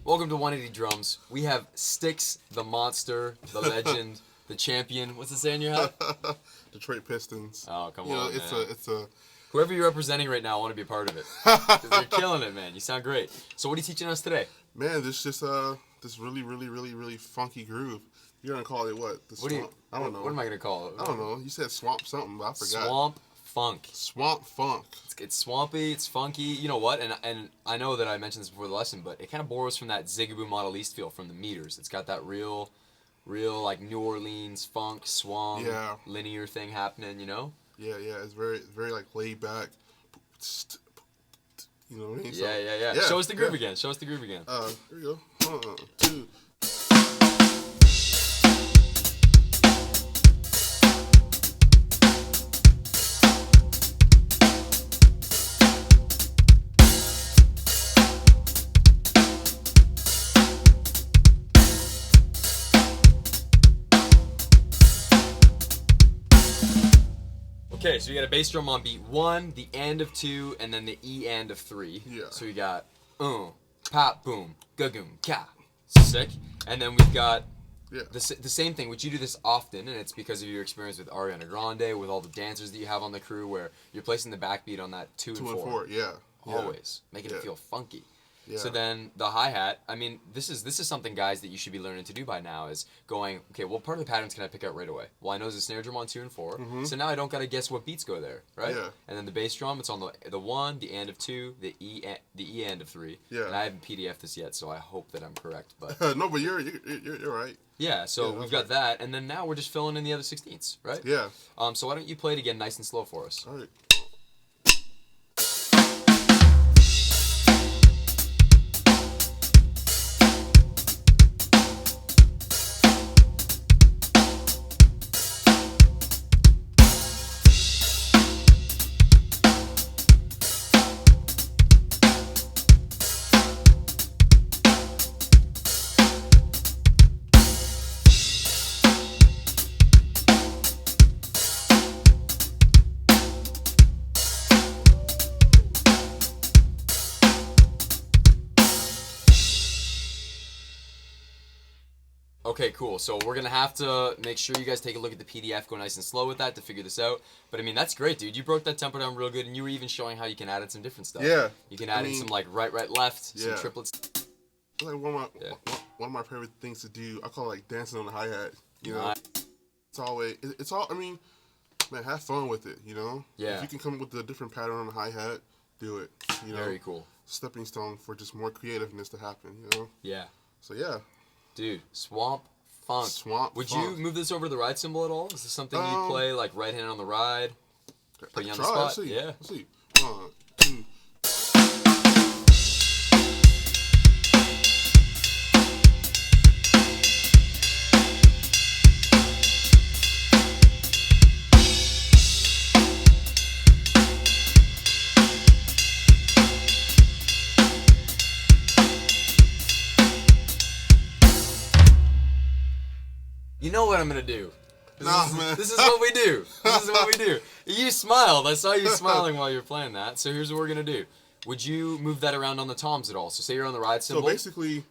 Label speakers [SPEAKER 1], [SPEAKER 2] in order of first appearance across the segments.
[SPEAKER 1] Welcome to 180 Drums. We have Stix, the monster, the legend, the champion. What's it say in your head?
[SPEAKER 2] Detroit Pistons.
[SPEAKER 1] Oh, come
[SPEAKER 2] you know,
[SPEAKER 1] on, man.
[SPEAKER 2] It's a.
[SPEAKER 1] Whoever you're representing right now, I want to be a part of it. 'Cause you're killing it, man. You sound great. So what are you teaching us today?
[SPEAKER 2] Man, this really funky groove. You're gonna call it what? The swamp? I don't know.
[SPEAKER 1] What am I gonna call it?
[SPEAKER 2] I don't know. You said swamp something, but I forgot.
[SPEAKER 1] Swamp funk.
[SPEAKER 2] Swamp funk.
[SPEAKER 1] It's swampy, it's funky. You know what? And I know that I mentioned this before the lesson, but it kind of borrows from that Zigaboo Model East feel from the meters. It's got that real like New Orleans funk, swung, linear thing happening. You know?
[SPEAKER 2] Yeah. It's very like laid back. You know what I mean?
[SPEAKER 1] Yeah. Show us the groove again. Show us the groove again.
[SPEAKER 2] Here we go. 1, 2.
[SPEAKER 1] Okay, so you got a bass drum on beat 1, the end of 2, and then the E end of 3.
[SPEAKER 2] Yeah.
[SPEAKER 1] So we got pop, boom, gagoom, ka. Sick. And then we've got the same thing, which you do this often, and it's because of your experience with Ariana Grande, with all the dancers that you have on the crew, where you're placing the backbeat on that 2 and 4.
[SPEAKER 2] Yeah.
[SPEAKER 1] Always. Making it feel funky.
[SPEAKER 2] Yeah.
[SPEAKER 1] So then the hi-hat, I mean, this is something, guys, that you should be learning to do by now, is going, okay, what part of the patterns can I pick out right away? Well, I know there's a snare drum on 2 and 4, so now I don't got to guess what beats go there, right?
[SPEAKER 2] Yeah.
[SPEAKER 1] And then the bass drum, it's on the 1, the end of 2, the E end of 3.
[SPEAKER 2] Yeah.
[SPEAKER 1] And I haven't PDF'd this yet, so I hope that I'm correct. But
[SPEAKER 2] no, but you're right.
[SPEAKER 1] yeah, so we've got that, and then now we're just filling in the other 16ths, right?
[SPEAKER 2] Yeah.
[SPEAKER 1] So why don't you play it again nice and slow for us?
[SPEAKER 2] All right.
[SPEAKER 1] Okay, cool. So we're going to have to make sure you guys take a look at the PDF, go nice and slow with that to figure this out. But I mean, that's great, dude. You broke that tempo down real good, and you were even showing how you can add in some different stuff.
[SPEAKER 2] Yeah.
[SPEAKER 1] You can add in some like right, left, some triplets.
[SPEAKER 2] It's like one of my favorite things to do. I call it like dancing on the hi-hat. You know? It's all, I mean, man, have fun with it, you know?
[SPEAKER 1] Yeah.
[SPEAKER 2] If you can come up with a different pattern on the hi-hat, do it. You know?
[SPEAKER 1] Very cool.
[SPEAKER 2] Stepping stone for just more creativeness to happen, you know?
[SPEAKER 1] Yeah.
[SPEAKER 2] So, yeah.
[SPEAKER 1] Dude, swamp funk. Would you move this over to the ride cymbal at all? Is this something you play, like right hand on the ride? Put you on the spot?
[SPEAKER 2] Let's see.
[SPEAKER 1] Yeah.
[SPEAKER 2] Let's see. 1, 2.
[SPEAKER 1] You know what I'm going to do?
[SPEAKER 2] Man.
[SPEAKER 1] This is what we do. This is what we do. You smiled. I saw you smiling while you were playing that. So here's what we're going to do. Would you move that around on the toms at all? So say you're on the ride cymbal.
[SPEAKER 2] So basically,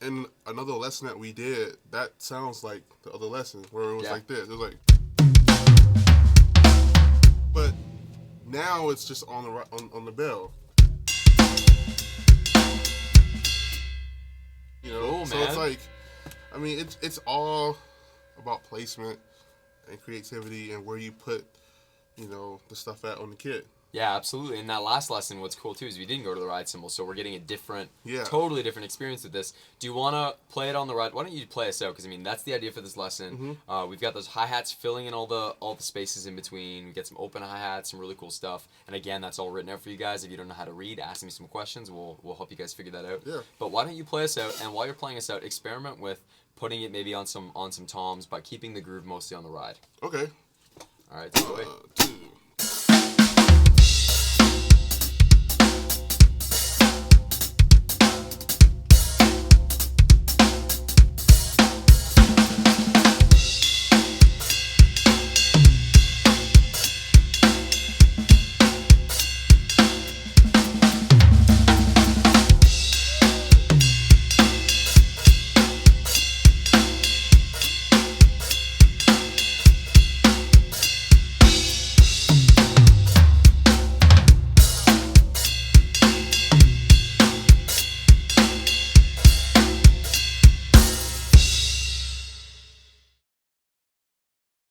[SPEAKER 2] in another lesson that we did, that sounds like the other lesson where it was like this. It was like, but now it's just on the on the bell. You know,
[SPEAKER 1] cool,
[SPEAKER 2] so
[SPEAKER 1] man.
[SPEAKER 2] it's like, I mean, it's all about placement and creativity and where you put, you know, the stuff at on the kit.
[SPEAKER 1] Yeah, absolutely. In that last lesson, what's cool too is we didn't go to the ride cymbal, so we're getting a totally different experience with this. Do you want to play it on the ride? Why don't you play us out? Because I mean, that's the idea for this lesson. We've got those hi-hats filling in all the spaces in between. We get some open hi-hats, some really cool stuff. And again, that's all written out for you guys. If you don't know how to read, ask me some questions. We'll help you guys figure that out.
[SPEAKER 2] Yeah.
[SPEAKER 1] But why don't you play us out? And while you're playing us out, experiment with putting it maybe on some toms, but keeping the groove mostly on the ride.
[SPEAKER 2] Okay.
[SPEAKER 1] All right, take it away.
[SPEAKER 2] 2.